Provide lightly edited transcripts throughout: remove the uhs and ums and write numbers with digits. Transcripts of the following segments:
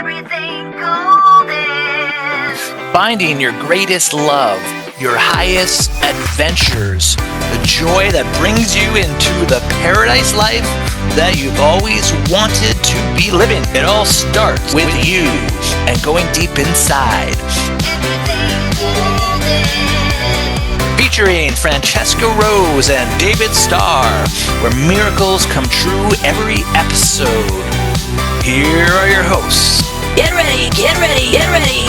everything golden. Finding your greatest love, your highest adventures, the joy that brings you into the paradise life that you've always wanted to be living. It all starts with you and going deep inside. Everything golden. Featuring Francesca Rose and David Starr, where miracles come true every episode. Here are your hosts. Get ready, get ready, get ready.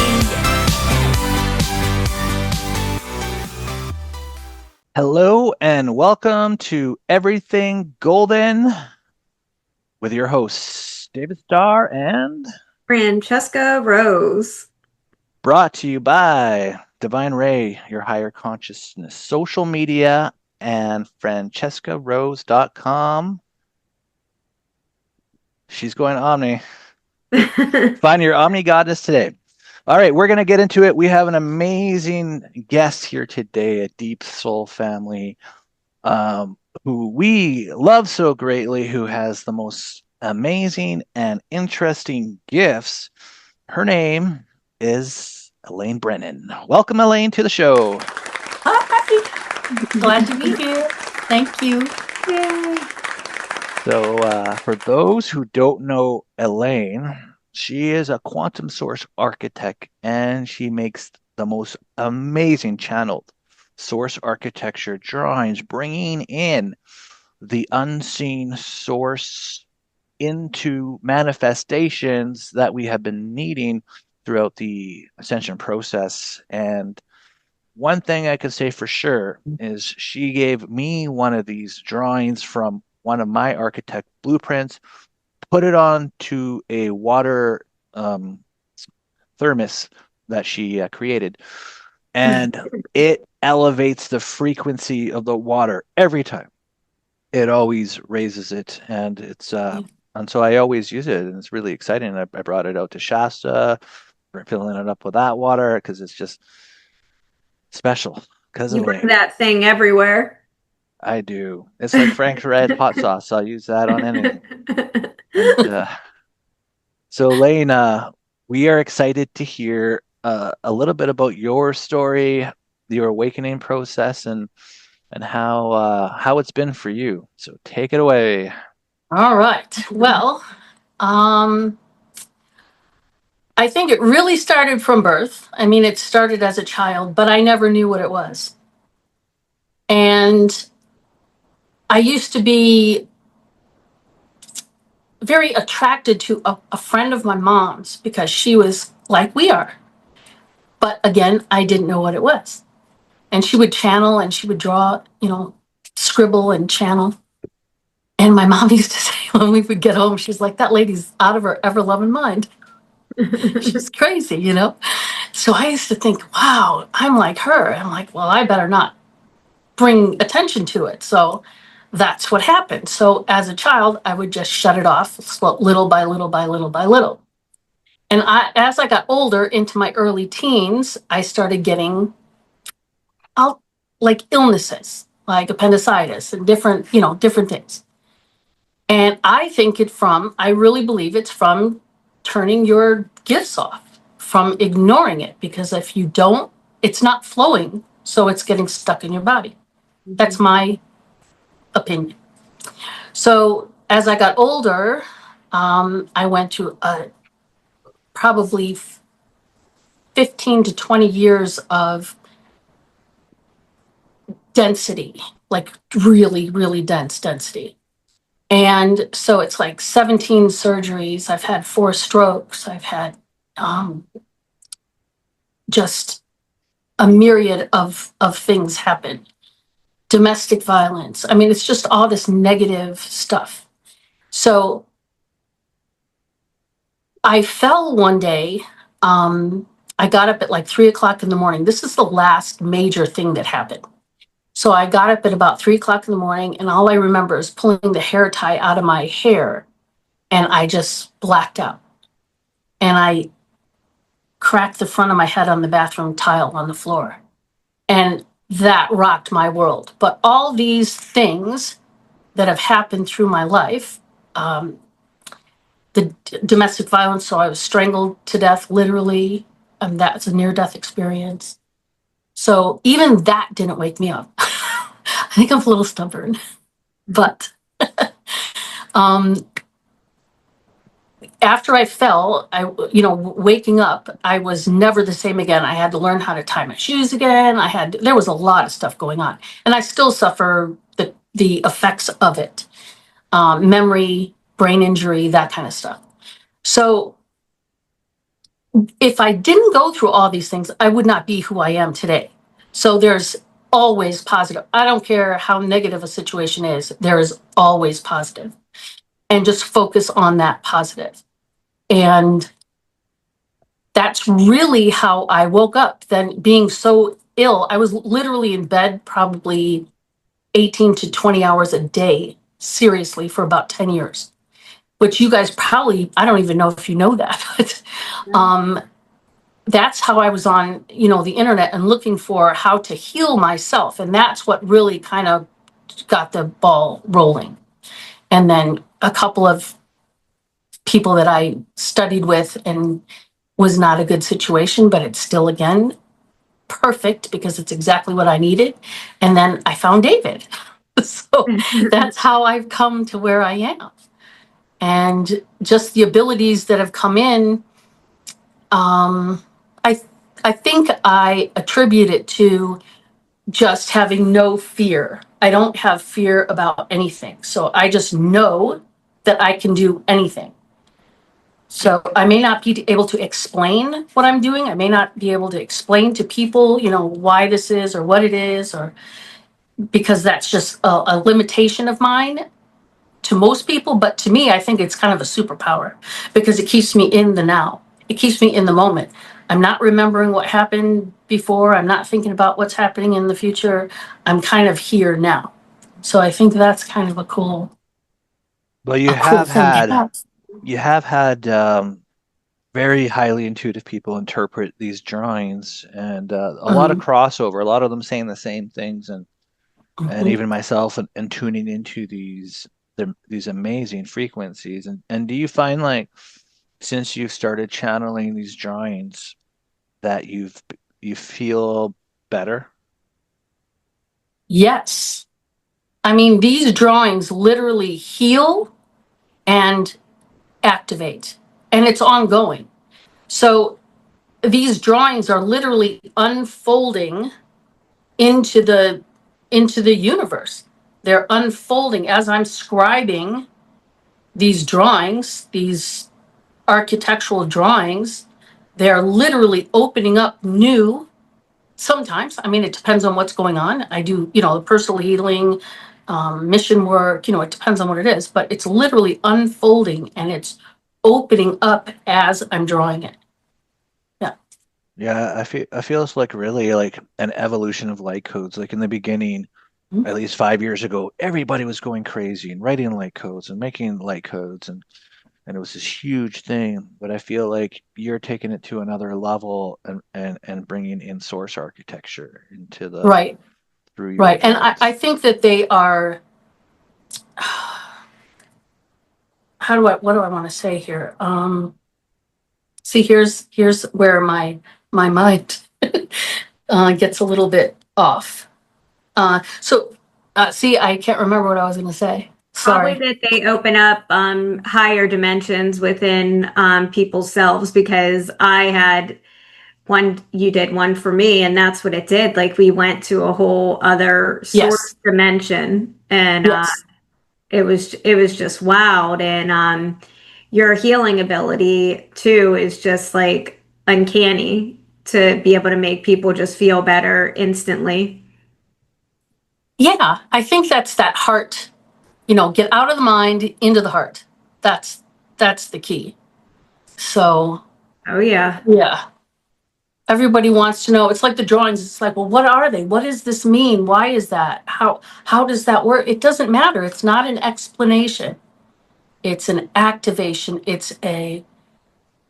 Hello and welcome to Everything Golden with your hosts, David Starr and Francesca Rose. brought to you by Divine Ray, your higher consciousness, social media, and francescarose.com. She's going Omni. Find your Omni goddess today. All right, we're going to get into it. We have an amazing guest here today, a deep soul family who we love so greatly, who has the most amazing and interesting gifts. Her name is Elaine Brennan. Welcome, Elaine, to the show. Hi. Glad to be here. Thank you. Yay. So for those who don't know Elaine, she is a quantum source architect, and she makes the most amazing channeled source architecture drawings, bringing in the unseen source into manifestations that we have been needing throughout the ascension process. And one thing I can say for sure is she gave me one of these drawings from one of my architect blueprints, put it on to a water thermos that she created, and it elevates the frequency of the water every time. It always raises it, and it's and so I always use it, and it's really exciting. I brought it out to Shasta, we're filling it up with that water because it's just special. Because You of bring me. that thing everywhere. I do. It's like Frank's Red hot sauce. I'll use that on anything. And, so, Elaine, we are excited to hear a little bit about your story, your awakening process, and how it's been for you. So, take it away. All right. Well, I think it really started from birth. I mean, it started as a child, but I never knew what it was. And I used to be very attracted to a friend of my mom's because she was like we are. But again, I didn't know what it was. And she would channel and she would draw, scribble and channel. And my mom used to say when we would get home, she's like, that lady's out of her ever-loving mind. She's crazy, So I used to think, wow, I'm like her. I'm like, well, I better not bring attention to it. So that's what happened. So as a child, I would just shut it off little by little by little by little. And as I got older, into my early teens, I started getting like illnesses, like appendicitis and different things. And I really believe it's from turning your gifts off, from ignoring it, because if you don't, it's not flowing, so it's getting stuck in your body. That's my opinion. So as I got older, I went to probably 15 to 20 years of density, like really, really dense density. And so it's like 17 surgeries. I've had 4 strokes. I've had just a myriad of things happen. Domestic violence. I mean, it's just all this negative stuff. So I fell one day. I got up at like 3:00 in the morning. This is the last major thing that happened. So I got up at about 3:00 in the morning, and all I remember is pulling the hair tie out of my hair, and I just blacked out. And I cracked the front of my head on the bathroom tile on the floor. And that rocked my world. But all these things that have happened through my life, the domestic violence. So I was strangled to death, literally. That's a near-death experience. So even that didn't wake me up. I think I'm a little stubborn, but after I fell, waking up, I was never the same again. I had to learn how to tie my shoes again. There was a lot of stuff going on, and I still suffer the effects of it. Memory, brain injury, that kind of stuff. So if I didn't go through all these things, I would not be who I am today. So there's always positive. I don't care how negative a situation is, there is always positive. And just focus on that positive. And that's really how I woke up. Then being so ill, I was literally in bed probably 18 to 20 hours a day, seriously, for about 10 years. Which you guys probably, I don't even know if you know that, but that's how I was on, the internet and looking for how to heal myself. And that's what really kind of got the ball rolling. And then a couple of people that I studied with, and was not a good situation, but it's still, again, perfect because it's exactly what I needed. And then I found David. So that's how I've come to where I am. And just the abilities that have come in, I think I attribute it to just having no fear. I don't have fear about anything. So I just know that I can do anything. So I may not be able to explain what I'm doing. I may not be able to explain to people, why this is or what it is, or because that's just a limitation of mine to most people. But to me, I think it's kind of a superpower because it keeps me in the now. It keeps me in the moment. I'm not remembering what happened before. I'm not thinking about what's happening in the future. I'm kind of here now. So I think that's kind of a cool, Well, you a cool have thing. had very highly intuitive people interpret these drawings, and a lot of crossover. A lot of them saying the same things, and even myself, and tuning into these amazing frequencies. And do you find, like, since you've started channeling these drawings, that you feel better? Yes. I mean, these drawings literally heal and activate, and it's ongoing. So these drawings are literally unfolding into the universe. They're unfolding as I'm scribing these drawings, these architectural drawings. They're literally opening up new. Sometimes, I mean, it depends on what's going on. I do, personal healing, mission work, it depends on what it is, but it's literally unfolding and it's opening up as I'm drawing it. Yeah. Yeah, I feel it's like really like an evolution of light codes. Like in the beginning, Mhm. at least 5 years ago, everybody was going crazy and writing light codes and making light codes, and it was this huge thing. But I feel like you're taking it to another level, and bringing in source architecture into the Right. through your Right. And I drawings. think that they are, what do I want to say here? See, here's where my mind gets a little bit off. See, I can't remember what I was going to say. Probably Sorry. that they open up higher dimensions within people's selves, because I had one, you did one for me, and that's what it did. Like, we went to a whole other source Yes. dimension, and Yes. it was just wild. And your healing ability too is just like uncanny, to be able to make people just feel better instantly. Yeah, I think that's that heart. Get out of the mind into the heart. That's the key. So Oh yeah. yeah. Everybody wants to know. It's like the drawings. It's like, well, what are they? What does this mean? Why is that? How does that work? It doesn't matter. It's not an explanation. It's an activation. It's a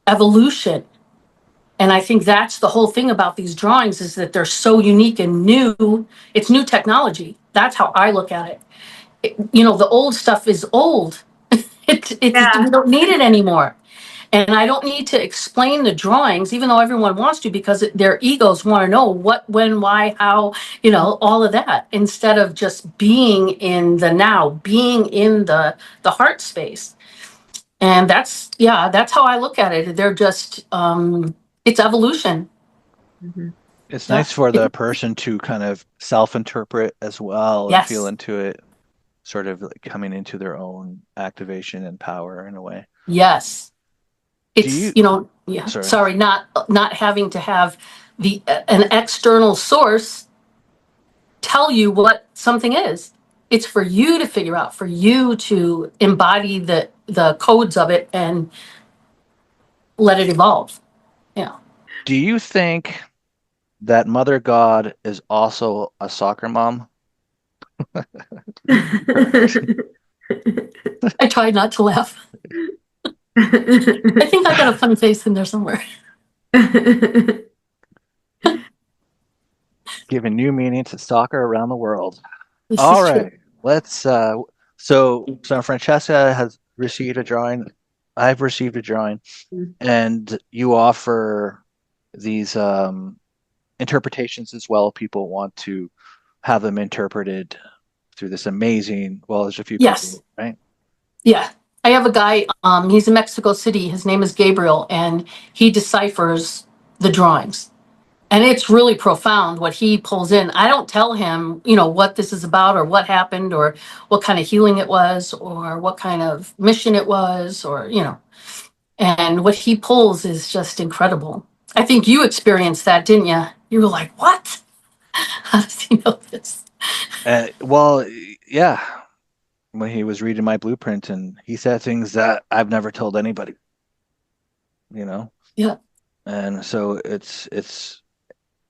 evolution. And I think that's the whole thing about these drawings, is that they're so unique and new. It's new technology. That's how I look at it. The old stuff is old. Yeah. We don't need it anymore. And I don't need to explain the drawings, even though everyone wants to, because their egos want to know what, when, why, how, all of that, instead of just being in the now, being in the heart space. And that's how I look at it. They're just, it's evolution. Mhm. It's Yeah. nice for the person to kind of self-interpret as well and feel Yes. into it, sort of like coming into their own activation and power in a way. Yes. Do It's, you, yeah, sorry, sorry, not having to have an external source tell you what something is. It's for you to figure out, for you to embody the codes of it and let it evolve. Yeah. do you think that Mother God is also a soccer mom? I tried not to laugh. I think I got a funny face in there somewhere. Giving new meaning to soccer around the world. This All is true. right, let's. So Francesca has received a drawing. I've received a drawing, and you offer these interpretations as well. People want to have them interpreted through this amazing. Well, there's a few Yes. people, right? Yeah. I have a guy, he's in Mexico City. His name is Gabriel, and he deciphers the drawings. And it's really profound what he pulls in. I don't tell him, what this is about or what happened or what kind of healing it was or what kind of mission it was or. And what he pulls is just incredible. I think you experienced that, didn't you? You were like, what? How does he know this? Well, yeah. When he was reading my blueprint, and he said things that I've never told anybody, you know. Yeah. And so it's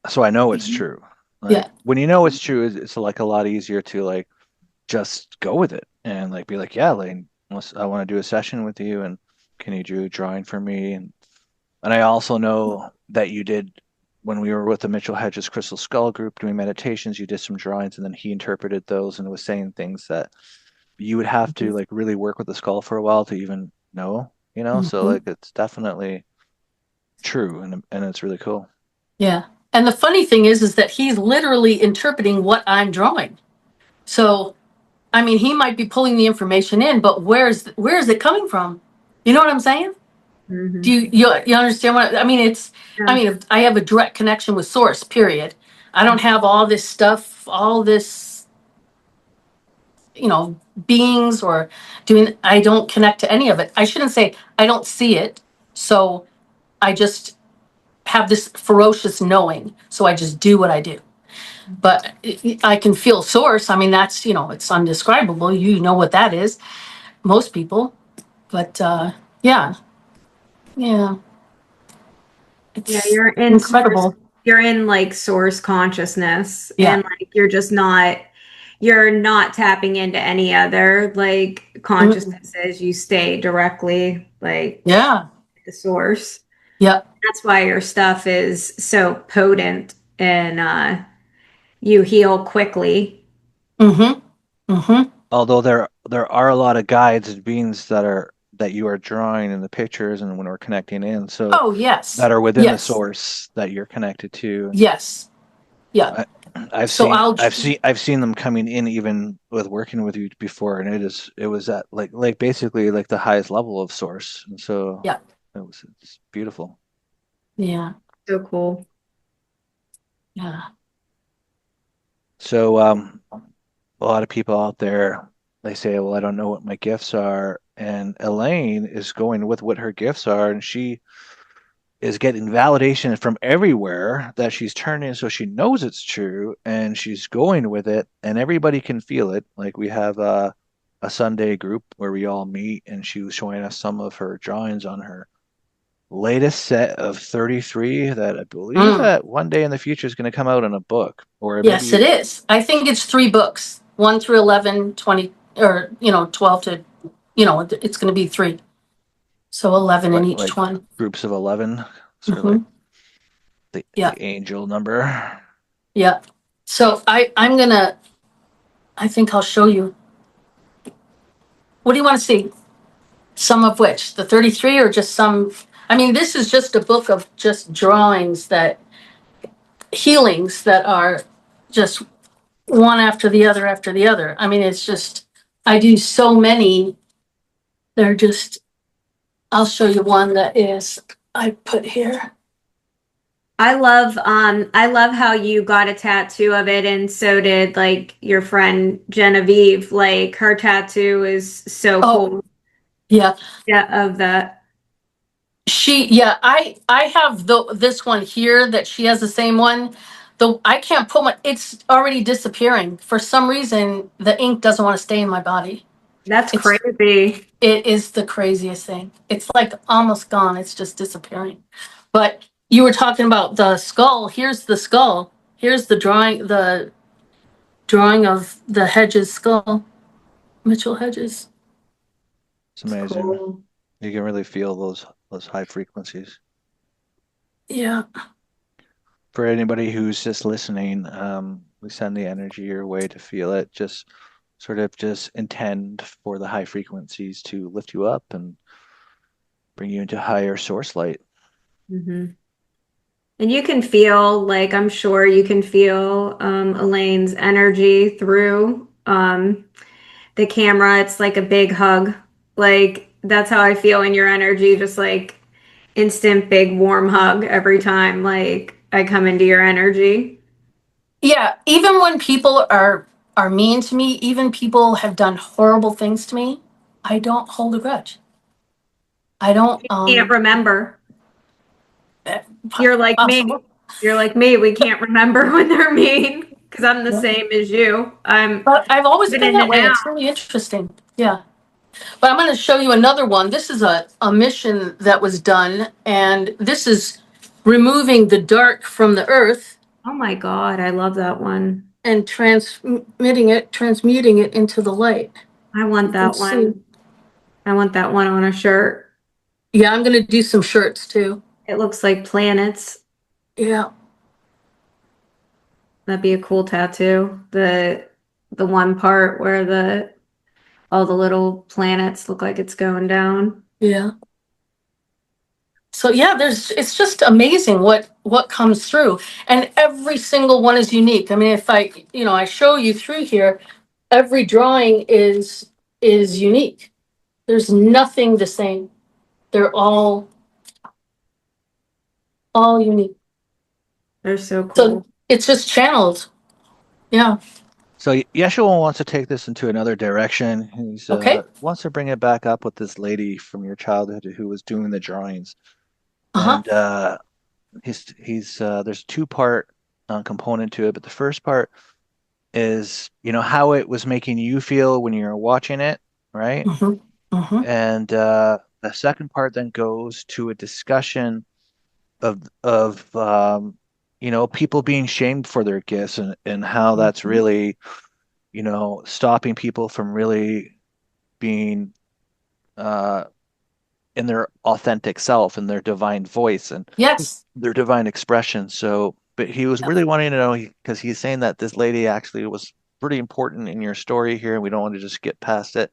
so I know it's true. Like Yeah. when you know it's true, it's like a lot easier to like just go with it and like be like, yeah, Lane, I want to do a session with you, and can you do a drawing for me? And I also know that you did when we were with the Mitchell Hedges Crystal Skull group doing meditations, you did some drawings, and then he interpreted those and was saying things that you would have to like really work with the skull for a while to even know, you know? So Mhm. like it's definitely true, and it's really cool. Yeah. And the funny thing is that he's literally interpreting what I'm drawing. So, I mean, he might be pulling the information in, but where is it coming from? You know what I'm saying? Do Mhm. you understand what I mean? Yeah. I have a direct connection with source, period. I don't have all this stuff, all this, beings or I don't connect to any of it. I shouldn't say I don't see it. So I just have this ferocious knowing. So I just do what I do. But I can feel source. I mean, that's, it's undescribable. You know what that is, most people. But yeah, yeah, Yeah, it's you're in source, incredible. you're in like source consciousness Yeah. and like you're not tapping into any other like Mm. consciousnesses. You stay directly like Yeah. the source. Yeah. That's why your stuff is so potent and you heal quickly. Mm-hmm. Mm-hmm. Although there are a lot of guides and beings that you are drawing in the pictures and when we're connecting in, so Oh, yes. that are within the Yes. source that you're connected to. And Yes. Yeah. I, I've So seen I'll, I've seen them coming in even with working with you before, and it was at like basically like the highest level of source, and so yeah. it's beautiful. Yeah. So cool. Yeah. So a lot of people out there, they say, well, I don't know what my gifts are, and Elaine is going with what her gifts are, and she is getting validation from everywhere that she's turning so she knows it's true, and she's going with it, and everybody can feel it. Like we have a Sunday group where we all meet, and she was showing us some of her drawings on her latest set of 33 that I believe Mm. that one day in the future is going to come out in a book, or Yes, it maybe is. I think it's 3 books, 1 through 11, 20, or, 12 to, it's going to be 3. So 11 in each like one. groups of 11, sort of like Mm-hmm. Yeah. the angel number. Yeah. So I think I'll show you. What do you want to see? Some of which, the 33 or just some, I mean, this is just a book of just drawings that, healings that are just one after the other after the other. I mean, it's just, I do so many. They're just, I'll show you one that is, I put here. I love how you got a tattoo of it, and so did like your friend Genevieve. Like her tattoo is so Oh, cool. yeah. Yeah, of that. Yeah, I have this one here that she has the same one. I can't put it's already disappearing. For some reason, the ink doesn't want to stay in my body. That's It's crazy. It is the craziest thing. It's like almost gone. It's just disappearing. But you were talking about the skull. Here's the skull. Here's the drawing of the Hedges skull. Mitchell Hedges. It's amazing. Cool. You can really feel those high frequencies. Yeah. For anybody who's just listening, we send the energy your way to feel it. Just sort of just intend for the high frequencies to lift you up and bring you into higher source light. Mm-hmm. And you can feel, like, I'm sure you can feel Elaine's energy through the camera. It's like a big hug. Like, that's how I feel in your energy, just like instant, big, warm hug every time, like, I come into your energy. Yeah, even when people are mean to me, even people have done horrible things to me, I don't hold a grudge. I don't Can't remember. eh, You're like me. possible. You're like me. We can't remember when they're mean because I'm the Yeah. same as you. I'm But I've always even been in the that way. now. It's really interesting. Yeah. But I'm going to show you another one. This is a mission that was done, and this is removing the dark from the earth Oh my God, I love that one. and transmuting it into the light. I want You can that see. one. I want that one on a shirt. Yeah, I'm going to do some shirts too. It looks like planets. Yeah. That'd be a cool tattoo. The one part where the all the little planets look like it's going down. Yeah. So yeah, it's just amazing what comes through, and every single one is unique. I mean, if I show you through here, every drawing is unique. There's nothing the same. They're all unique. They're so cool. So it's just channeled. Yeah. So Yeshua wants to take this into another direction. He's Okay. wants to bring it back up with this lady from your childhood who was doing the drawings. Uh-huh. And he's there's a two-part component to it, but the first part is how it was making you feel when you were watching it, right? Mm-hmm. Mm-hmm. And the second part then goes to a discussion of people being shamed for their gifts and how that's really stopping people from really being uh in their authentic self and their divine voice and Yes. their divine expression. So, but he was really wanting to know because he's saying that this lady actually was pretty important in your story here, and we don't want to just get past it.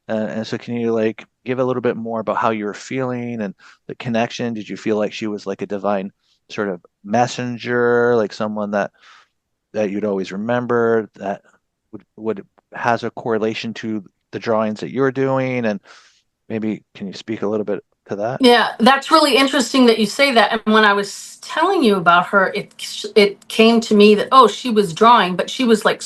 And so, can you like give a little bit more about how you were feeling and the connection? Did you feel like she was like a divine sort of messenger, like someone that you'd always remember that would has a correlation to the drawings that you're doing? And maybe can you speak a little bit to that? Yeah, that's really interesting that you say that. And when I was telling you about her, it came to me that she was drawing, but she was like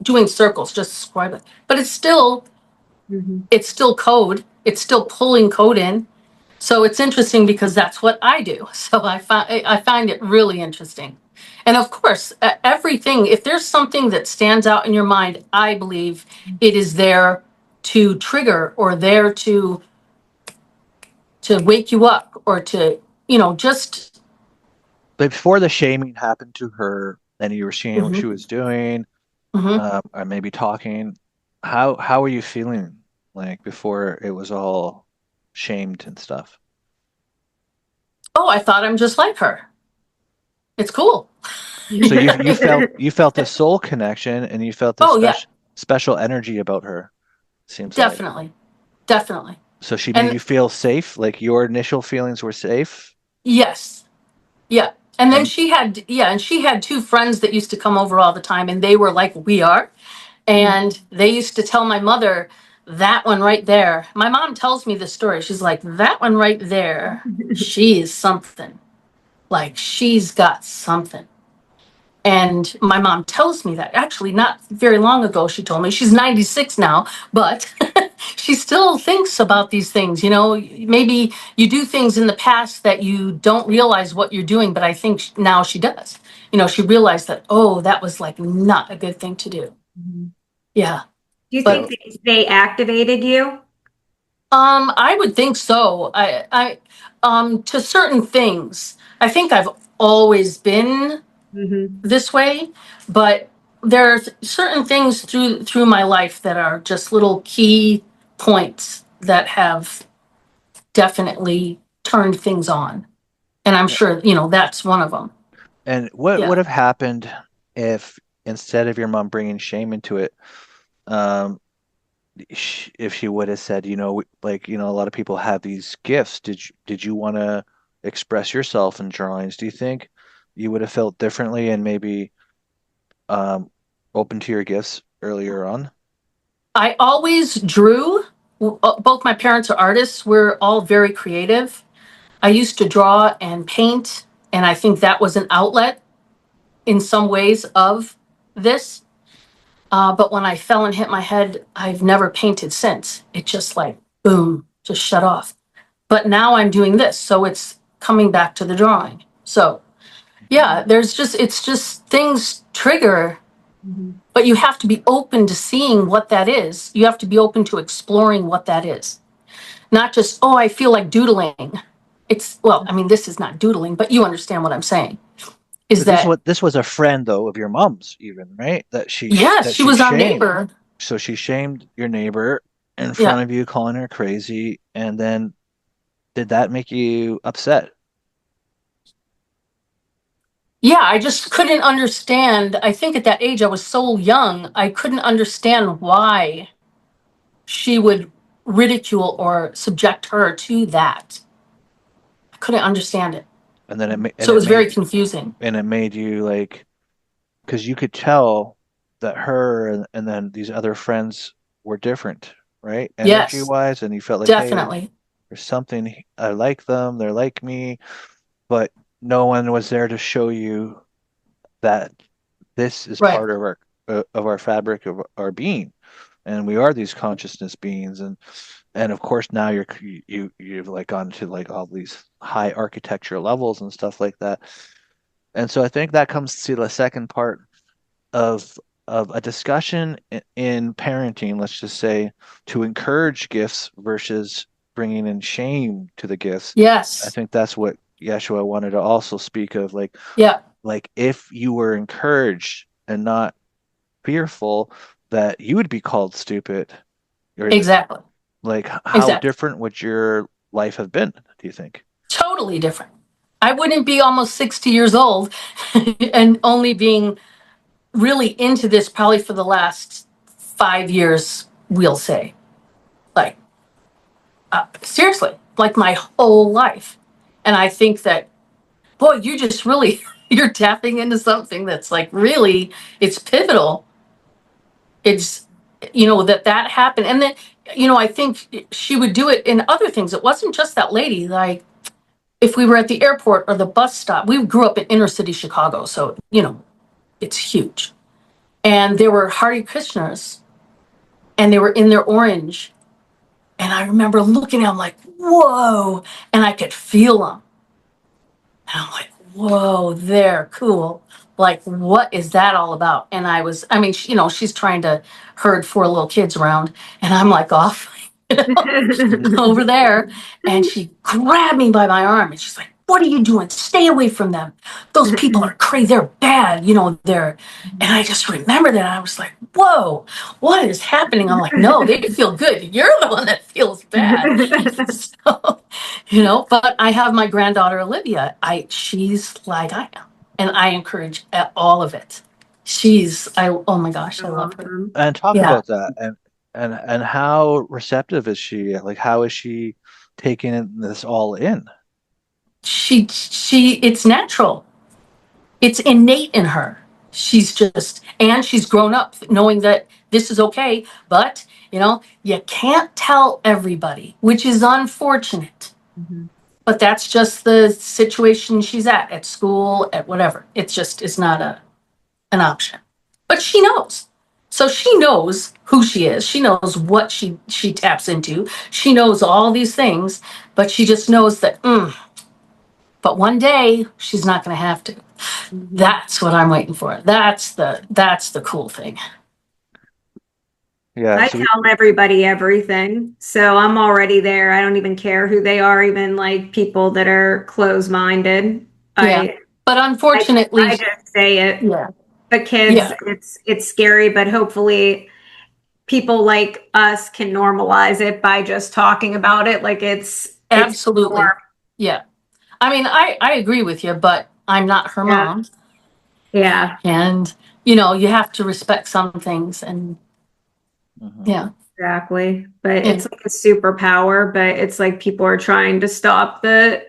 doing circles, just scribe it. But Mhm. it's still code. It's still pulling code in. So it's interesting because that's what I do. So I find it really interesting. And of course, everything. If there's something that stands out in your mind, I believe it is there to trigger or there to wake you up or to just. But before the shaming happened to her and you were seeing what she Mhm, was doing, mhm. or maybe talking, how were you feeling like before it was all shamed and stuff? Oh, I thought I'm just like her. It's cool. So you felt a soul connection and you felt this Oh yeah, special energy about her, seems like. definitely. definitely. So she And- made you feel safe, like your initial feelings were safe. Yes. Yeah. And then And she had two friends that used to come over all the time, and they were like we are. And they used to tell my mother, that one right there. My mom tells me this story. She's like, that one right there, she is something. Like, she's got something. And my mom tells me that. Actually, not very long ago, she told me. She's 96 now, but she still thinks about these things. You know, maybe you do things in the past that you don't realize what you're doing, but I think now she does. You know, she realized that, oh, that was like not a good thing to do. Yeah. Do you But think they activated you? I would think so. To certain things, I think I've always been Mm-hmm. this way, but there's certain things through my life that are just little key points that have definitely turned things on, and I'm sure that's one of them. what would Yeah. have happened if instead of your mom bringing shame into it, um, if she would have said, like, a lot of people have these gifts. Did you want to express yourself in drawings? Do you think you would have felt differently and maybe um, open to your gifts earlier on? I always drew. Both my parents are artists. We're all very creative. I used to draw and paint, and I think that was an outlet in some ways of this. But when I fell and hit my head, I've never painted since. It just like, boom, just shut off. But now I'm doing this. So it's coming back to the drawing. So yeah, it's just things trigger, but you have to be open to seeing what that is. You have to be open to exploring what that is. Not just, oh, I feel like doodling. Well, I mean, this is not doodling, but you understand what I'm saying. Is But this that, was this was a friend though of your mom's even, right? yes, That she she was our shamed. neighbor. So she shamed your neighbor in Yeah. front of you, calling her crazy, and then did that make you upset? Yeah, I just couldn't understand. I think at that age I was so young, I couldn't understand why she would ridicule or subject her to that. I couldn't understand it. And then So it was very confusing. it made you like, because you could tell that her and then these other friends were different, right? Energy Yes, wise, and you felt like, hey, definitely. there's something, I like them, they're like me, but no one was there to show you that this is Right. part of our fabric of our being, and we are these consciousness beings, and of course now you've like gone to like all these high architecture levels and stuff like that. And so I think that comes to the second part of a discussion in parenting, let's just say, to encourage gifts versus bringing in shame to the gifts. I Yes. think that's what Yeshua wanted to also speak of, Yeah, like if you were encouraged and not fearful that you would be called stupid, or exactly. like how Exactly. different would your life have been, do you think? Totally different. I wouldn't be almost 60 years old and only being really into this probably for the last 5 years, we'll say. Like, seriously, like my whole life. And I think that, boy, you just really, you're tapping into something that's like really, it's pivotal. It's, that happened. And then, I think she would do it in other things. It wasn't just that lady. Like, if we were at the airport or the bus stop, we grew up in inner city Chicago. So, it's huge. And there were Hare Krishnas and they were in their orange. And I remember looking at them like, whoa. And I could feel them. And I'm like, whoa, they're cool. Like, what is that all about? And I mean, she's trying to herd four little kids around. And I'm like off over there. And she grabbed me by my arm and she's like, what are you doing? Stay away from them. Those people are crazy. They're bad. And I just remember that. I was like, whoa, what is happening? I'm like, no, they feel good. You're the one that feels bad. So, but I have my granddaughter, Olivia. She's like I am. And I encourage all of it. Oh my gosh, I love her. And talk Yeah. about that. And and how receptive is she? Like, how is she taking this all in? It's natural. It's innate in her. And she's grown up knowing that this is okay, but you can't tell everybody, which is unfortunate. Mhm. But that's just the situation she's at school, at whatever. It's not an option. But she knows. So she knows who she is. She knows what she taps into. She knows all these things, but she just knows that but one day she's not going to have to. Mhm. That's what I'm waiting for. That's the cool thing. Yeah, I so we, tell everybody everything. So I'm already there. I don't even care who they are, even like people that are closed-minded. Yeah. I But I, unfortunately, I just say it. yeah. The kids, Yeah, it's scary, but hopefully people like us can normalize it by just talking about it. Like it's absolutely. norm. Yeah. I mean, I agree with you, but I'm not her Yeah. mom. Yeah. And, you have to respect some things. And mhm. yeah. Exactly. But Yeah. it's like a superpower, but it's like people are trying to stop the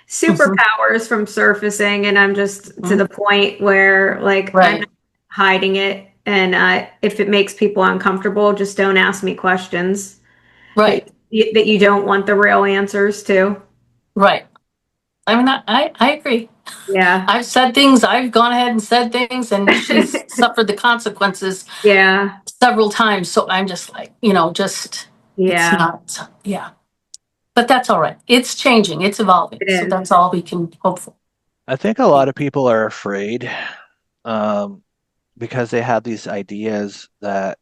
Mhm. superpowers from surfacing. And I'm just to Mhm. the point where like I'm not Right. hiding it. And if it makes people uncomfortable, just don't ask me questions Right. that you don't want the real answers to. Right. I mean, I agree. Yeah. I've said things, I've gone ahead and said things, and she's suffered the consequences Yeah. several times. So I'm just like, it's Yeah. not, yeah. But that's all right. It's changing, it's evolving. It So is. that's all we can hope for. I think a lot of people are afraid, um, because they have these ideas that,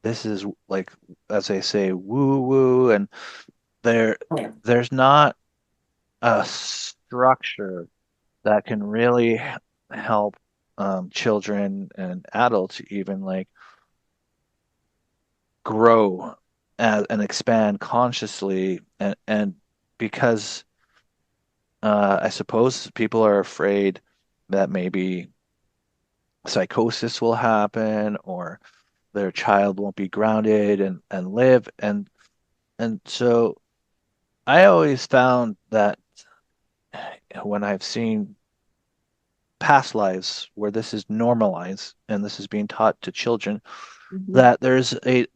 this is like, as they say, woo woo, and there Yeah. there's not a structure that can really help children and adults even like grow and expand consciously and because I suppose people are afraid that maybe psychosis will happen or their child won't be grounded and live and so I always found that when I've seen past lives where this is normalized and this is being taught to children Mhm. that there's a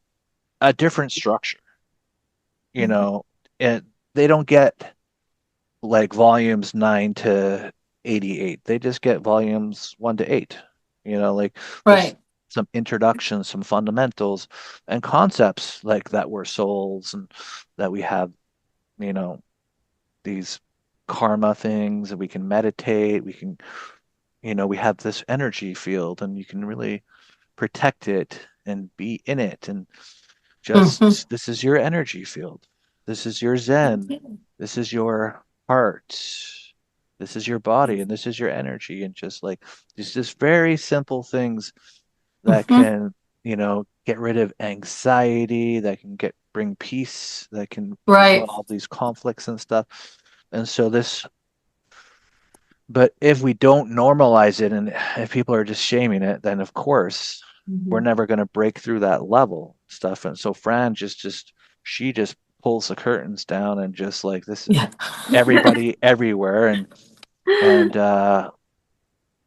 different structure, you Mhm. know, and they don't get like volumes 9 to 88. They just get volumes 1 to 8. Like there's Right. some introductions, some fundamentals and concepts like that we're souls and that we have, you know, these karma things and we can meditate, we can, we have this energy field and you can really protect it and be in it and Hmm. just this is your energy field. This is your Zen. This is your heart. This is your body and this is your energy. And just like these just very simple things that Hmm. can, get rid of anxiety, that can bring peace, that can Right. resolve these conflicts and stuff. And so but if we don't normalize it and if people are just shaming it, then of course we're Mhm. never going to break through that level stuff. And so Fran she just pulls the curtains down and just like this Yeah. everybody everywhere and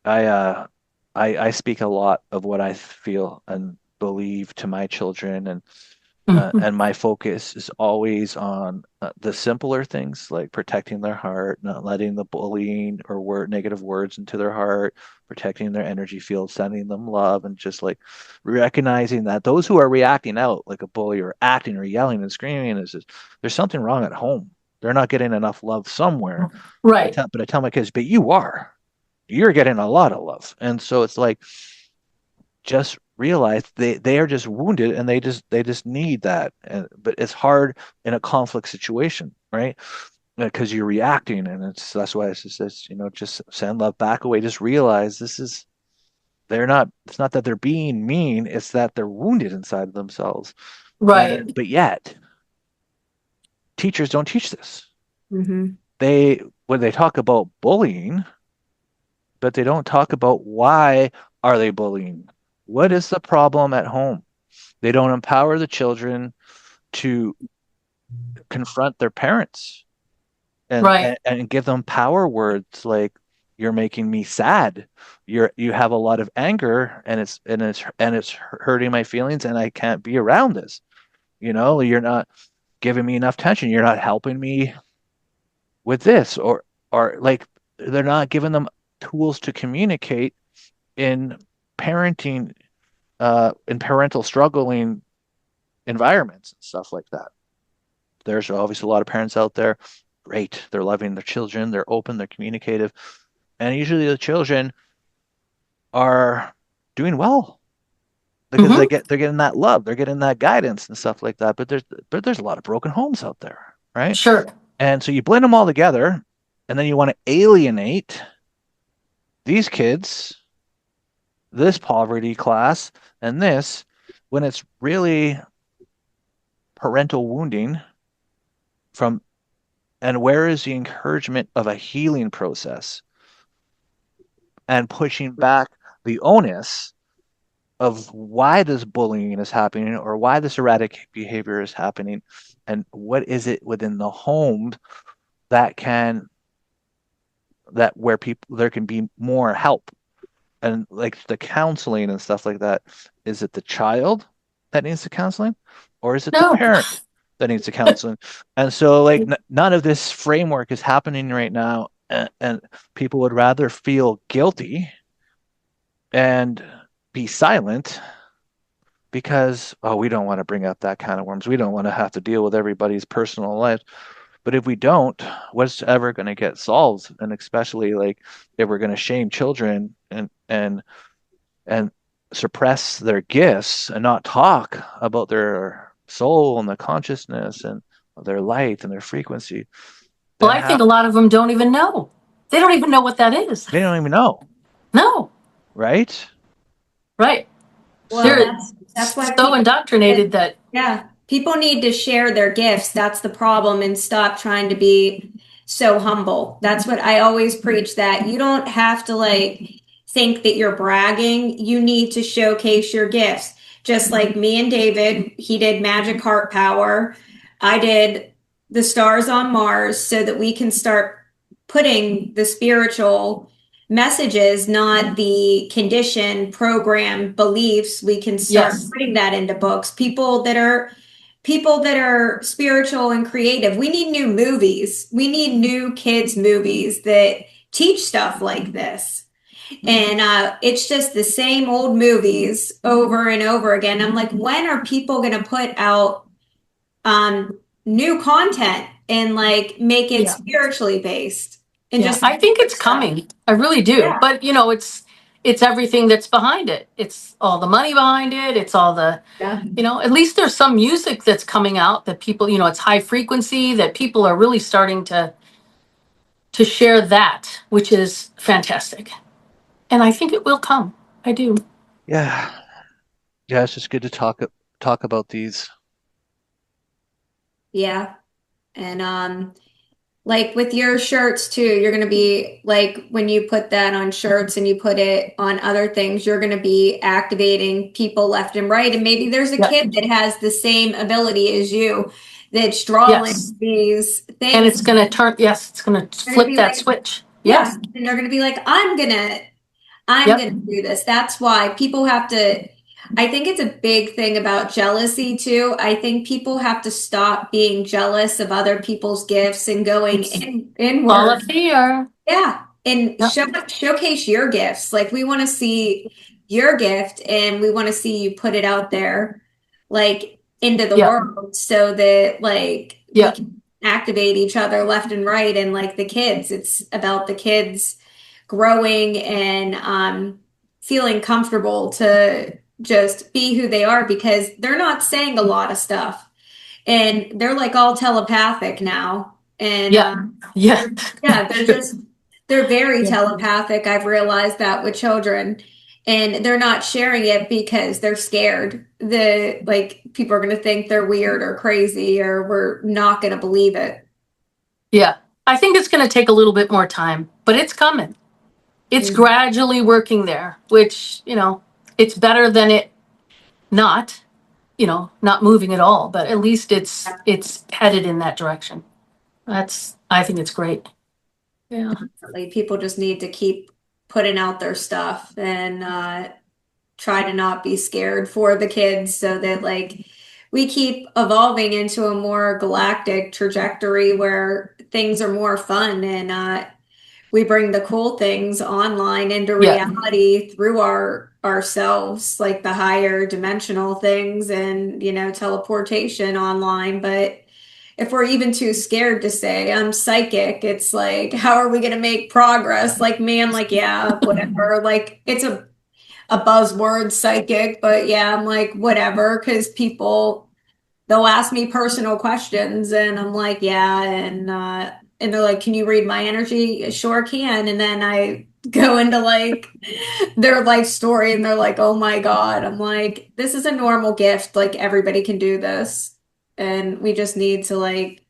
I uh I speak a lot of what I feel and believe to my children Hmm. and my focus is always on the simpler things like protecting their heart, not letting the bullying or negative words into their heart, protecting their energy field, sending them love, and just like recognizing that those who are reacting out like a bully or acting or yelling and screaming is just, there's something wrong at home. They're not getting enough love somewhere. Right. But I tell my kids, but you are. You're getting a lot of love. And so it's like just realize they are just wounded and they just need that but it's hard in a conflict situation, right? Because you're reacting and that's why it's just this, just send love back away, just realize this is they're not it's not that they're being mean, it's that they're wounded inside of themselves Right. but yet teachers don't teach this. Mhm. They when they talk about bullying, but they don't talk about why are they bullying, what is the problem at home, They don't empower the children to confront their parents and, Right. and give them power words like, "You're making me sad. You have a lot of anger, and it's hurting my feelings, and I can't be around this. You're not giving me enough attention. You're not helping me with this," or like they're not giving them tools to communicate in parenting, in parental struggling environments and stuff like that. There's obviously a lot of parents out there. Great. They're loving their children. They're open. They're communicative. And usually the children are doing well because Hmm. they're getting that love. They're getting that guidance and stuff like that. But there's a lot of broken homes out there, right? Sure. And so you blend them all together, and then you want to alienate these kids, this poverty class, and this, when it's really parental wounding from. And where is the encouragement of a healing process and pushing back the onus of why this bullying is happening or why this erratic behavior is happening, and what is it within the home that can that where people there can be more help, and like the counseling and stuff like that. Is it the child that needs the counseling, or is it the No. parent that needs the counseling? And so, like, none of this framework is happening right now, and people would rather feel guilty and be silent because, oh, we don't want to bring up that kind of worms. We don't want to have to deal with everybody's personal life. But if we don't, what's ever going to get solved? And especially like if we're going to shame children and suppress their gifts and not talk about their soul and the consciousness and their light and their frequency, Well, then I how think a lot of them don't even know. They don't even know what that is. they don't even know, No. right? Right. Well, They're that's why so indoctrinated that, yeah, people need to share their gifts. That's the problem, and stop trying to be so humble. That's what I always preach, that you don't have to like think that you're bragging. You need to showcase your gifts. Just like me and David, he did Magic Heart Power. I did the Stars on Mars, so that we can start putting the spiritual messages, not the conditioned program beliefs. We can start yes. putting that into books. People that are spiritual and creative. We need new movies. We need new kids movies that teach stuff like this. And it's just the same old movies over and over again. I'm like, when are people going to put out new content and like make it Yeah. spiritually based? And Yeah. just I think it's coming. I really do. Yeah. But it's everything that's behind it. It's all the money behind it. It's all the, Yeah. at least there's some music that's coming out that people, it's high frequency, that people are really starting to share that, which is fantastic. And I think it will come. I do. Yeah. Yeah, it's just good to talk about these. Yeah. And like with your shirts too, you're going to be like, when you put that on shirts and you put it on other things, you're going to be activating people left and right. And maybe there's a Yeah. kid that has the same ability as you, that's drawing Yes. these things. And it's going to turn, yes, it's going to They're gonna flip be that like, switch. yeah. Yes. And they're going to be like, I'm Yep. going to do this. That's why people have to, I think it's a big thing about jealousy too. I think people have to stop being jealous of other people's gifts and going It's inward. all up here. Yeah. And Yep. showcase your gifts. Like, we want to see your gift, and we want to see you put it out there, like into the Yep. world, so that like we Yep. can activate each other left and right. And like the kids, it's about the kids growing and feeling comfortable to just be who they are, because they're not saying a lot of stuff, and they're like all telepathic now. And Yeah. Yeah. yeah, they're very Yeah. telepathic. I've realized that with children, and they're not sharing it because they're scared. Like, people are going to think they're weird or crazy, or we're not going to believe it. Yeah. I think it's going to take a little bit more time, but it's coming. It's Mm. gradually working there, which, it's better than it not. not moving at all, but at least it's headed in that direction. I think it's great. Yeah. Like, people just need to keep putting out their stuff and try to not be scared for the kids, so that like we keep evolving into a more galactic trajectory where things are more fun, and we bring the cool things online into Yeah. reality through ourselves, like the higher dimensional things and teleportation online. But if we're even too scared to say I'm psychic, it's like, how are we going to make progress? Like, man, like, yeah, whatever. Like, it's a buzzword, psychic, but yeah, I'm like, whatever, because they'll ask me personal questions, and I'm like, yeah, and they're like, can you read my energy? Sure can. And then I go into like their life story, and they're like, oh my God. I'm like, this is a normal gift. Like, everybody can do this, and we just need to like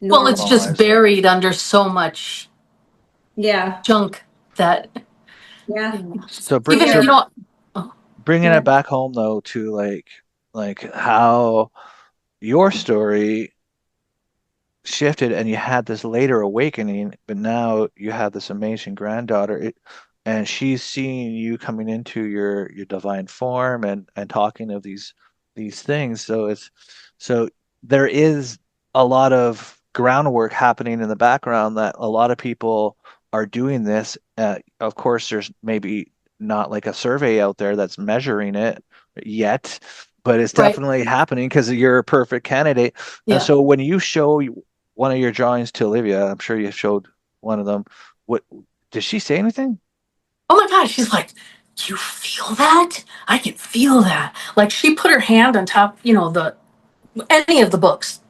Well, it's just Normalize. buried under so much yeah, junk that yeah. So even Yeah. bringing Yeah. it back home though to like how your story shifted and you had this later awakening, but now you have this amazing granddaughter, and she's seeing you coming into your divine form and talking of these things. So there is a lot of groundwork happening in the background that a lot of people are doing this. Of course, there's maybe not like a survey out there that's measuring it yet, but it's right. definitely happening because you're a perfect candidate. And Yeah. so when you show one of your drawings to Olivia, I'm sure you showed one of them. What did she say anything? Oh my gosh, she's like, do you feel that? I can feel that. Like, she put her hand on top, the any of the books.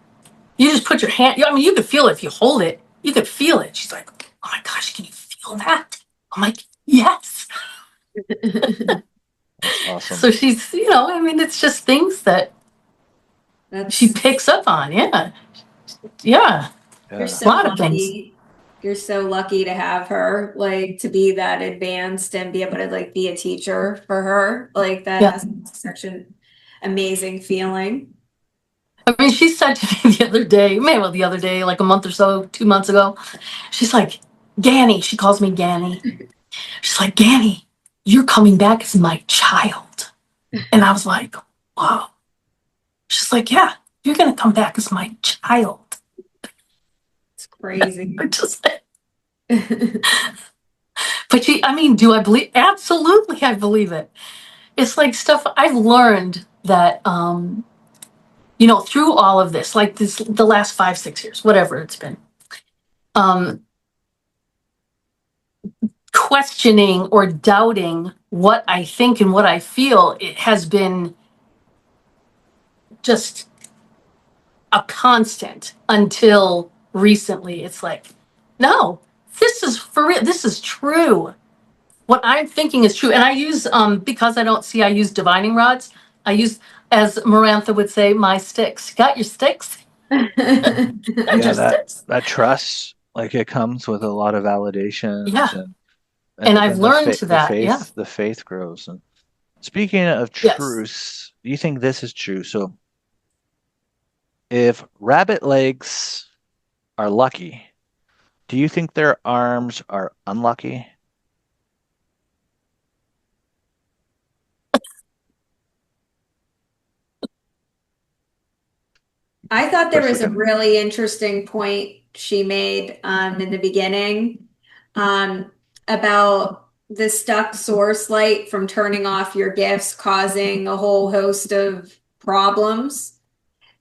You just put your hand, I mean, you could feel it if you hold it. You could feel it. She's like, oh my gosh, can you feel that? I'm like, yes. Awesome. So she's, I mean, it's just things that she That's picks up on. Yeah. Yeah. You're Yeah. so A lot of things. lucky. You're so lucky to have her, like, to be that advanced and be able to like be a teacher for her. Like, that Yeah. has such an amazing feeling. I mean, she said to me the other day, the other day, like a month or so, 2 months ago, she's like, Ganny, she calls me Ganny. She's like, Ganny, you're coming back as my child. And I was like, wow. She's like, yeah, you're going to come back as my child. It's crazy. I'm just like, but I mean, do I believe? Absolutely, I believe it. It's like stuff I've learned that, through all of this, like the last 5, 6 years, whatever it's been, questioning or doubting what I think and what I feel, it has been just a constant until recently. It's like, no, this is for real. This is true. What I'm thinking is true. And I use, because I don't see, I use divining rods. I use, as Marantha would say, my sticks. Got your sticks? Got Yeah, your that sticks? that trust, like it comes with a lot of validations Yeah. and And I've then learned that. Yeah. the faith grows. And speaking of Yes. truths, do you think this is true? So if rabbit legs are lucky, do you think their arms are unlucky? I thought there was a Looking. really interesting point she made in the beginning, um, about the stuck source light from turning off your gifts causing a whole host of problems.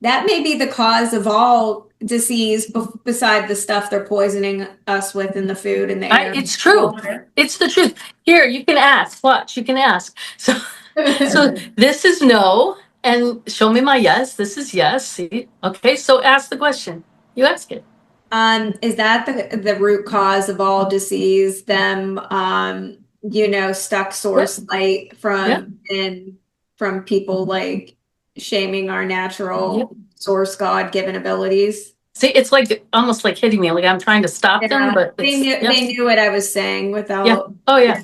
That may be the cause of all disease beside the stuff they're poisoning us with in the food and the air. It's true. It's the truth. Here, you can ask. Watch, you can ask. So this is no, and show me my yes. This is yes. See? Okay, so ask the question. You ask it. Is that the root cause of all disease? Them, stuck source light from people like shaming our natural source God given abilities. See, it's like almost like hitting me. Like I'm trying to stop them, but they knew what I was saying without. Yeah. Oh yeah.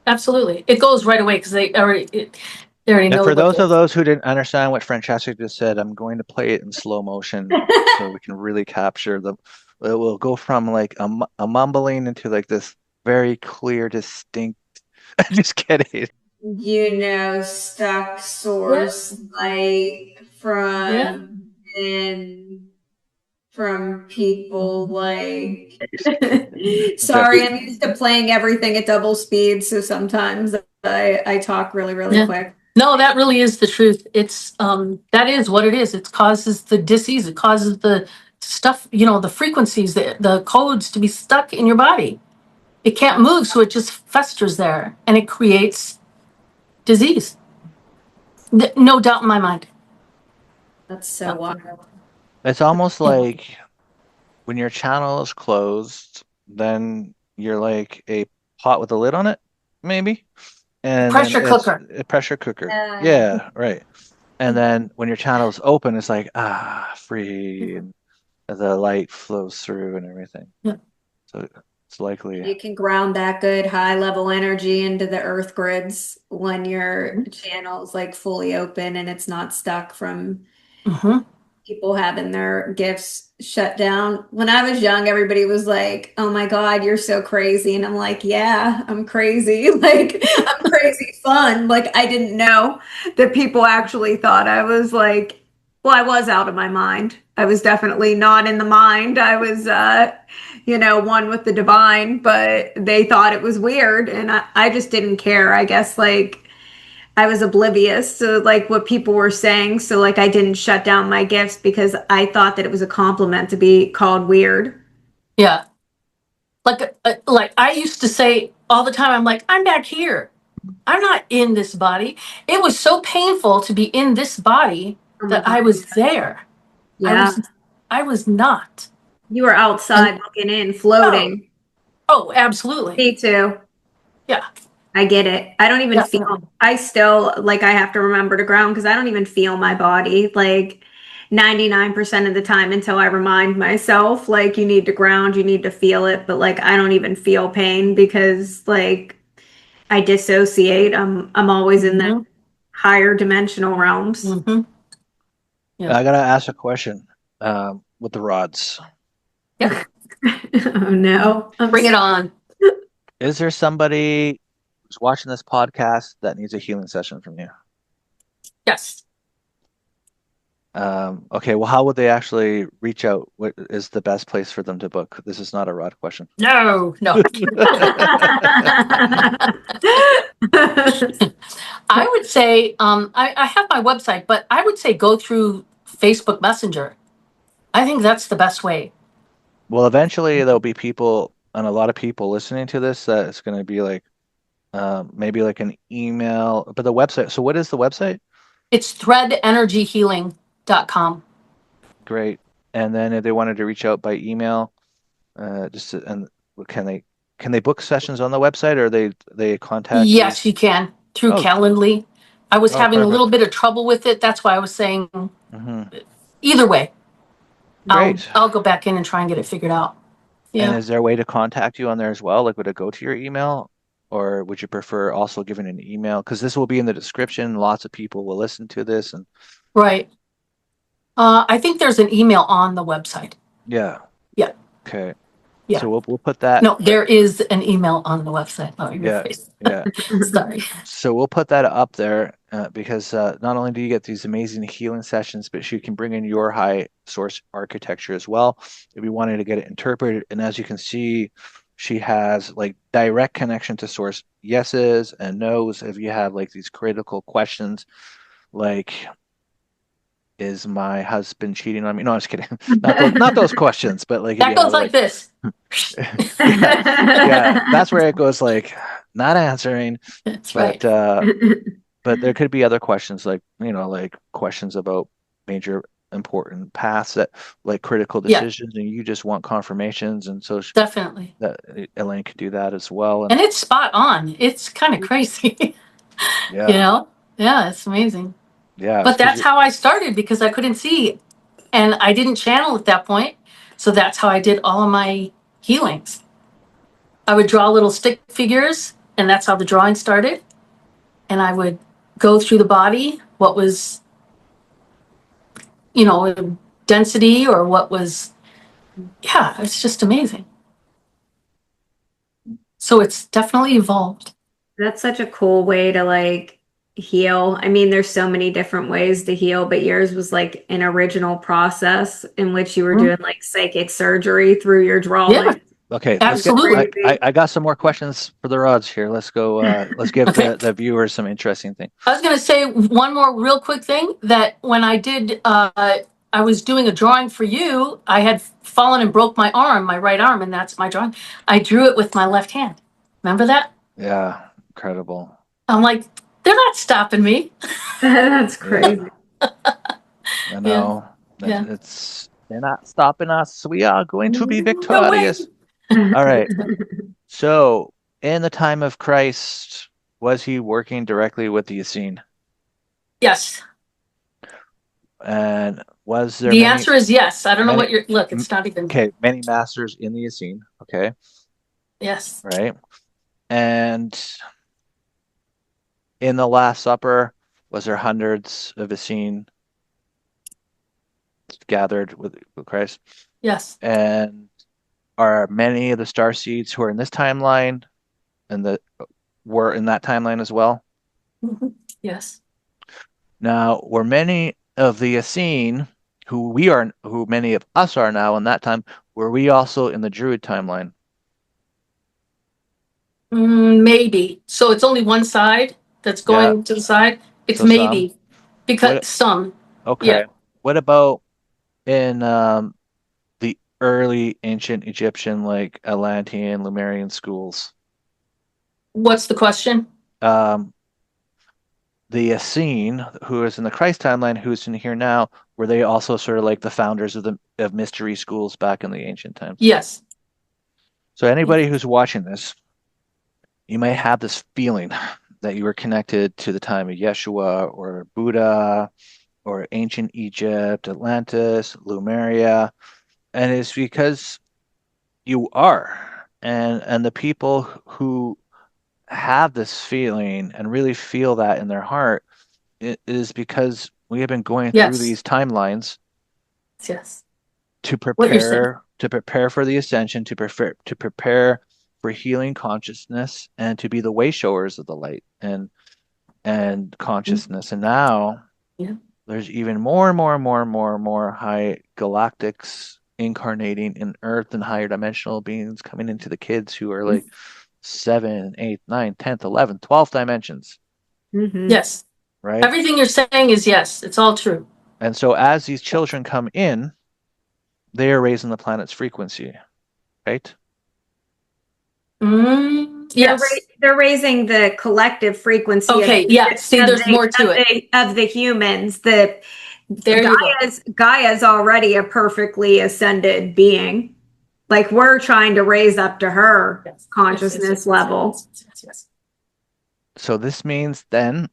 Absolutely. It goes right away because they already. They already And know for what those of it is. those who didn't understand what Francesca just said, I'm going to play it in slow motion so we can really capture the. It will go from like a mumbling into like this very clear, distinct. Just kidding. Stuck source light Yeah. from people like. Just Sorry, I'm used to playing everything at double speed, so sometimes I talk really, really Yeah. quick. No, that really is the truth. It's that is what it is. It causes the disease. It causes the stuff, the frequencies, the codes to be stuck in your body. It can't move, so it just festers there and it creates disease. No doubt in my mind. That's so wild. it's almost Yeah. like when your channel is closed, then you're like a pot with a lid on it, maybe. And then Pressure it's cooker. a pressure cooker. Yeah. Yeah, right. And then when your channel is open, it's like, free, and the light flows through and everything. Yeah. So it's likely. You can ground that good high level energy into the earth grids when your channel's like fully open and it's not stuck from Mm-hmm. people having their gifts shut down. When I was young, everybody was like, "Oh my God, you're so crazy." And I'm like, "Yeah, I'm crazy." Like, I'm crazy fun. Like, I didn't know that people actually thought I was like, well, I was out of my mind. I was definitely not in the mind. I was, one with the divine, but they thought it was weird. And I just didn't care. I guess, like, I was oblivious to like what people were saying. So like I didn't shut down my gifts because I thought that it was a compliment to be called weird. Yeah. Like I used to say all the time, I'm like, I'm back here. I'm not in this body. It was so painful to be in this body Oh my that God. I was there. Yeah. I was not. You were outside And looking in, floating. oh, absolutely. Me too. Yeah, I get it. I don't even feel, definitely. I still like I have to remember to ground because I don't even feel my body like 99% of the time until I remind myself like you need to ground, you need to feel it, but like I don't even feel pain because like I dissociate. I'm always in the higher dimensional realms. Mm-hmm. Yeah. I gotta ask a question with the rods. Yeah. Oh no. Bring it on. Is there somebody who's watching this podcast that needs a healing session from you? Yes. Okay, well, how would they actually reach out? What is the best place for them to book? This is not a rod question. No. I would say I have my website, but I would say go through Facebook Messenger. I think that's the best way. Well, eventually there'll be people, and a lot of people listening to this, that it's going to be like maybe like an email, but the website. So what is the website? It's threadenergyhealing.com. Great. And then if they wanted to reach out by email, and can they book sessions on the website, or they contact you? Yes, you can through Oh. Calendly. I was Oh, having a little perfect. bit of trouble with it. That's why I was saying Hmm. either way, Great. I'll go back in and try and get it figured out. And Yeah. is there a way to contact you on there as well? Like, would it go to your email, or would you prefer also giving an email? Because this will be in the description. Lots of people will listen to this, and Right. I think there's an email on the website. yeah. Yeah. Okay. Yeah. So we'll put that. No, there is an email on the website. Oh, your Yeah. face. Yeah. Sorry. So we'll put that up there because not only do you get these amazing healing sessions, but you can bring in your high source architecture as well if you wanted to get it interpreted. And as you can see, she has like direct connection to source yeses and nos. If you have like these critical questions, like, is my husband cheating on me? No, I'm just kidding. Not those questions, but like if That you goes have like this. yeah, that's where it goes like not answering. That's But right. but there could be other questions like like questions about major important paths, that like critical Yeah. decisions, and you just want confirmations, and so Definitely. that Elaine could do that as well. And it's spot on. It's kind of crazy. Yeah, Yeah, it's amazing. yeah, But because that's how I started because I couldn't see and I didn't channel at that point. So that's how I did all of my healings. I would draw little stick figures and that's how the drawing started. And I would go through the body, what was, density or what was, yeah, it's just amazing. So it's definitely evolved. That's such a cool way to like heal. I mean, there's so many different ways to heal, but yours was like an original process in which you were Mhm. doing like psychic surgery through your drawing. Okay, Absolutely. I got some more questions for the rods here. Let's go. Let's give Okay. the viewers some interesting things. I was going to say one more real quick thing that when I did, I was doing a drawing for you. I had fallen and broke my arm, my right arm, and that's my drawing. I drew it with my left hand. Remember that? Yeah, incredible. I'm like, they're not stopping me. That's crazy. I know. Yeah. They're not stopping us. We are going to be No way. victorious. All right. So, in the time of Christ, was he working directly with the Essene? Yes. And was there The many? answer is yes. I don't know many- what you're, look, it's not even, Okay, many masters in the Essene. Okay, yes. right. And in the Last Supper, was there hundreds of Essene gathered with Christ? Yes. And are many of the star seeds who are in this timeline and that were in that timeline as well? Mhm. Yes. Now, were many of the Essene who many of us are now in that time, were we also in the Druid timeline? Maybe. So it's only one side that's going to the side. It's So some. maybe because some. Okay. Yeah. What about in the early ancient Egyptian, like Atlantean, Lemurian schools? What's the question? The Essene, who is in the Christ timeline, who's in here now, were they also sort of like the founders of mystery schools back in the ancient times? Yes. So anybody who's watching this, you may have this feeling that you were connected to the time of Yeshua or Buddha or ancient Egypt, Atlantis, Lemuria, and it's because you are. And the people who have this feeling and really feel that in their heart, it is because we have been going through Yes. these timelines Yes. to What you're saying. prepare for the ascension, to prepare for healing consciousness, and to be the way showers of the light and consciousness. And now Yeah. there's even more high galactics incarnating in Earth and higher dimensional beings coming into the kids who are like 7, 8, 9, 10th, 11th, 12th dimensions. Mhm. Yes. Right? Everything you're saying is yes. It's all true. And so as these children come in, they are raising the planet's frequency, right? Yes. They're raising the collective frequency Okay. Yeah. See, there's more to it. of the humans. The There you go. Gaia's already a perfectly ascended being. Like we're trying to raise up to her Yes. consciousness Yes. level. Yes. So this means then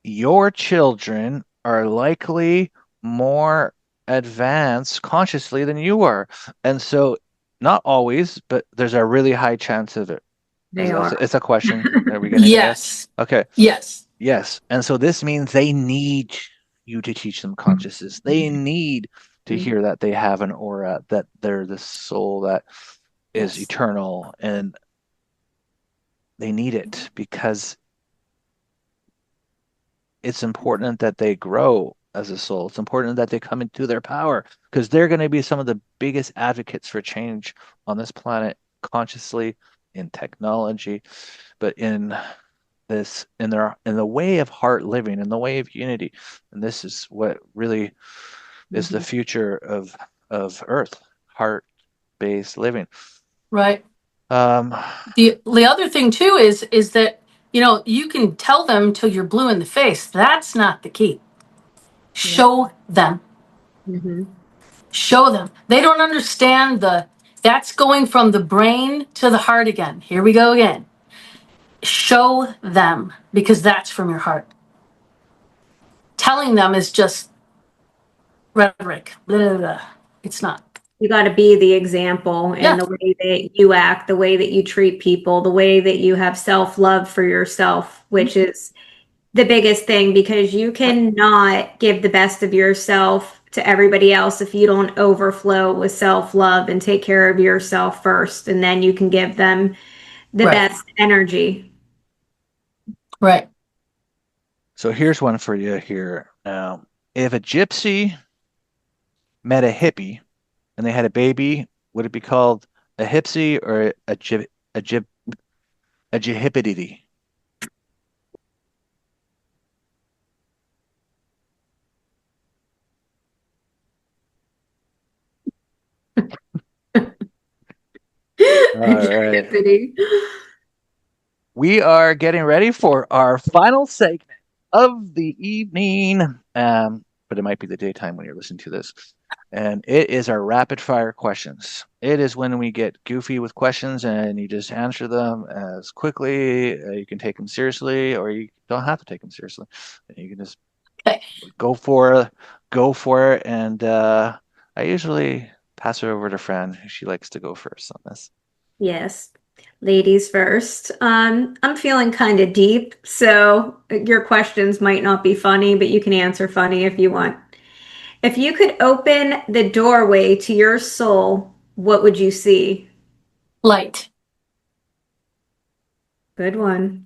your children are likely more advanced consciously than you are. And so not always, but there's a really high chance of it. They are. It's a question. Are we getting Yes. Okay. Yes. Yes. And so this means they need you to teach them consciousness. They need to hear that they have an aura, that they're the soul that is Yes. eternal, and they need it because it's important that they grow as a soul. It's important that they come into their power because they're going to be some of the biggest advocates for change on this planet, consciously, in technology, but in the way of heart living, in the way of unity. And this is what really is the future of Earth, heart-based living. Right. Um, The other thing too is that you can tell them till you're blue in the face. That's not the key. Show them. Show them. They don't understand that's going from the brain to the heart again. Here we go again. Show them because that's from your heart. Telling them is just rhetoric. Blah, blah, blah. It's not. You got to be the example in the way that you act, the way that you treat people, the way that you have self-love for yourself, which is the biggest thing, because you cannot give the best of yourself to everybody else if you don't overflow with self-love and take care of yourself first, and then you can give them the Right. best energy. Right. So here's one for you here. Now, if a gypsy met a hippie and they had a baby, would it be called a hipsy or a jihippity? All right. Hippity. We are getting ready for our final segment of the evening, but it might be the daytime when you're listening to this. And it is our rapid fire questions. It is when we get goofy with questions and you just answer them as quickly. You can take them seriously, or you don't have to take them seriously. You can just Okay. go for it. And I usually pass it over to Fran. She likes to go first on this. Yes. Ladies first. I'm feeling kind of deep, so your questions might not be funny, but you can answer funny if you want. If you could open the doorway to your soul, what would you see? Light. Good one.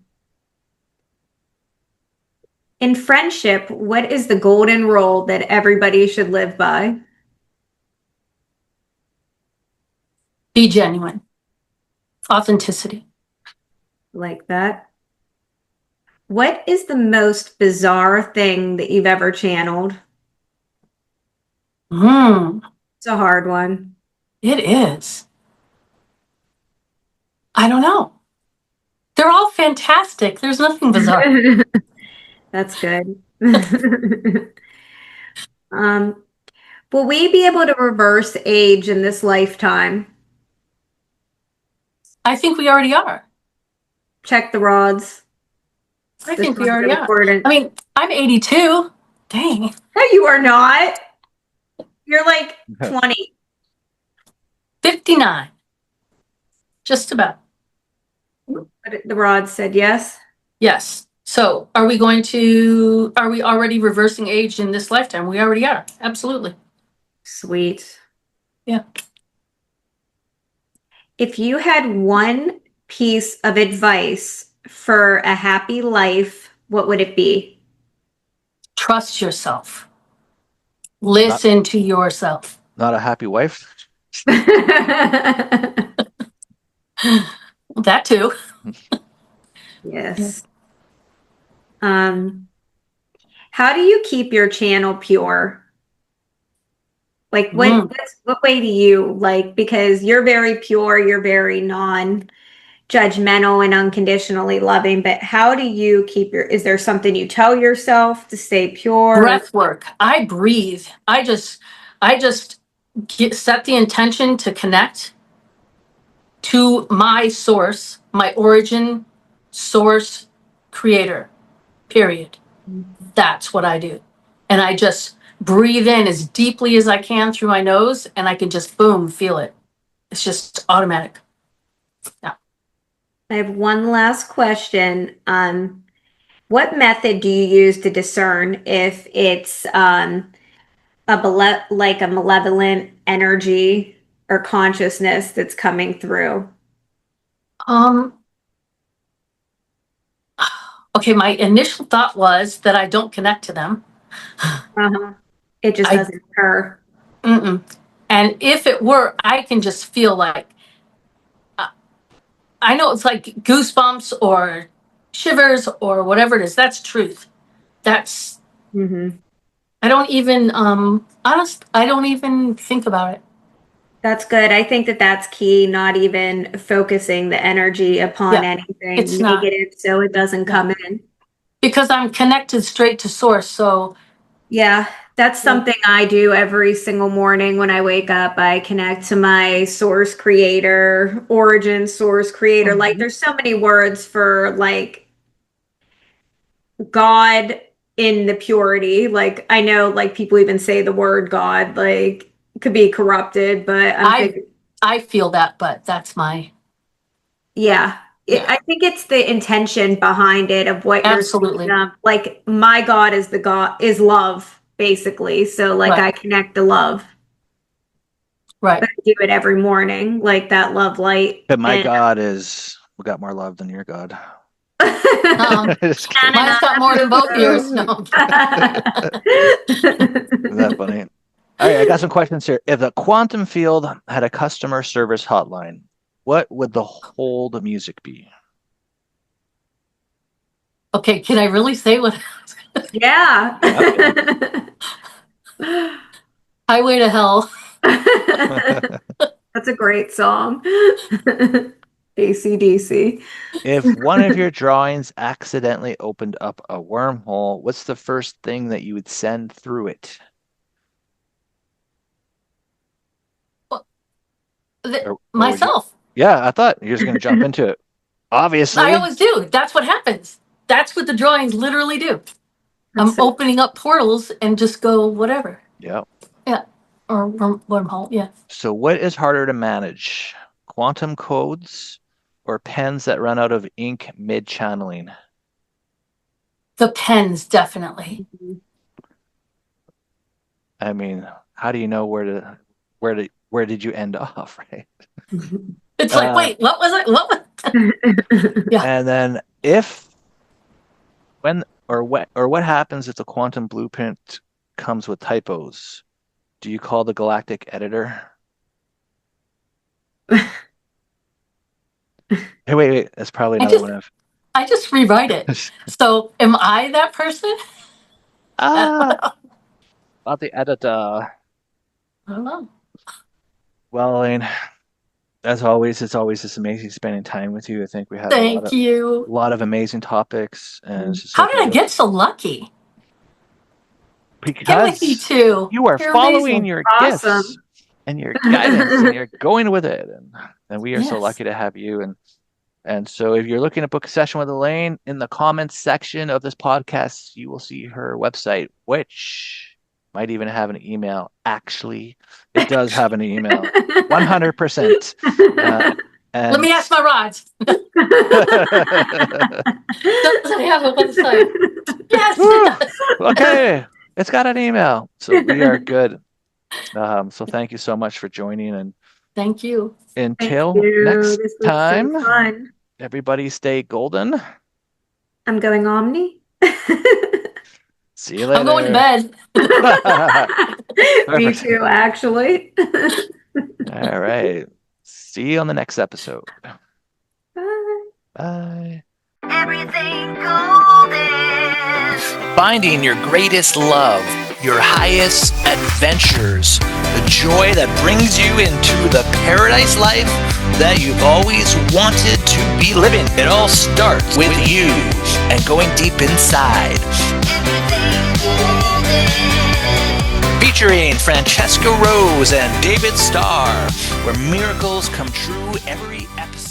In friendship, what is the golden rule that everybody should live by? Be genuine. Authenticity. Like that. What is the most bizarre thing that you've ever channeled? It's a hard one. It is. I don't know. They're all fantastic. There's nothing bizarre. That's good. Will we be able to reverse age in this lifetime? I think we already are. Check the rods. I This think we one's already are. important. I mean, I'm 82. Dang. No, you are not. You're like 20. 59. Just about. But the rods said yes. Yes. So are we already reversing age in this lifetime? We already are. Absolutely. Sweet. Yeah. If you had one piece of advice for a happy life, what would it be? Trust yourself. Listen to yourself. Not a happy wife? That too. Yes. How do you keep your channel pure? Like what way do you like, because you're very pure, you're very non-judgmental and unconditionally loving, but how do you keep is there something you tell yourself to stay pure? Breath work. I breathe. I just set the intention to connect to my source, my origin, source, creator, period. That's what I do. And I just breathe in as deeply as I can through my nose, and I can just, boom, feel it. It's just automatic. Yeah. I have one last question. What method do you use to discern if it's like a malevolent energy or consciousness that's coming through? Okay, my initial thought was that I don't connect to them. It just doesn't occur. And if it were, I can just feel like, I know it's like goosebumps or shivers or whatever it is. That's truth. That's, I don't even, I don't even think about it. That's good. I think that that's key, not even focusing the energy upon anything it's not. negative so it doesn't come in. Because I'm connected straight to source. So yeah, that's something I do every single morning when I wake up. I connect to my source creator, origin source creator. Like there's so many words for like God in the purity. Like I know like people even say the word God, like it could be corrupted, but I feel that, but that's my. Yeah. I think it's the intention behind it of what Absolutely. you're saying. Like my God is love, basically. So like Right. I connect to love. Right. But I do it every morning, like that love light. But my And- God is we got more love than your God. Just kidding. Mine's got more than both yours. No. Isn't that funny? All right, I got some questions here. If the quantum field had a customer service hotline, what would the hold music be? Okay, can I really say what? Yeah. Highway to Hell. That's a great song. AC/DC. If one of your drawings accidentally opened up a wormhole, what's the first thing that you would send through it? Myself. Yeah, I thought you were just going to jump into it. Obviously. I always do. That's what happens. That's what the drawings literally do. I'm opening up portals and just go whatever. Yeah. Yeah. Or wormhole. Yeah. So what is harder to manage? Quantum codes or pens that run out of ink mid-channeling? The pens, definitely. I mean, how do you know where did you end off, right? It's like, wait, what was it? What was Yeah. And then what happens if the quantum blueprint comes with typos? Do you call the galactic editor? Hey, wait, that's probably another one of I just rewrite it. So am I that person? about the editor. I don't know. Well, Elaine, as always, it's always just amazing spending time with you. I think we had Thank you. a lot of amazing topics, and it's just How did I get so lucky? Get with you because too. you are You're following amazing. your Awesome. gifts and your guidance, and you're going with it, and we are so Yes. lucky to have you. And so, if you're looking to book a session with Elaine, in the comments section of this podcast, you will see her website, which might even have an email. Actually, it does have an email, 100%. Let me ask my rods. Doesn't have a website. Yes. it does. Okay, it's got an email, so we are good. So thank you so much for joining, and Thank you. until Thank you. next This was so time, fun. everybody stay golden. I'm going Omni. See you later. I'm going to bed. Me Perfect. too, actually. All right. See you on the next episode. Bye. Bye. Everything golden. Finding your greatest love, your highest adventures, the joy that brings you into the paradise life that you've always wanted to be living. It all starts with you and going deep inside. Everything golden. Featuring Francesca Rose and David Starr, where miracles come true every episode.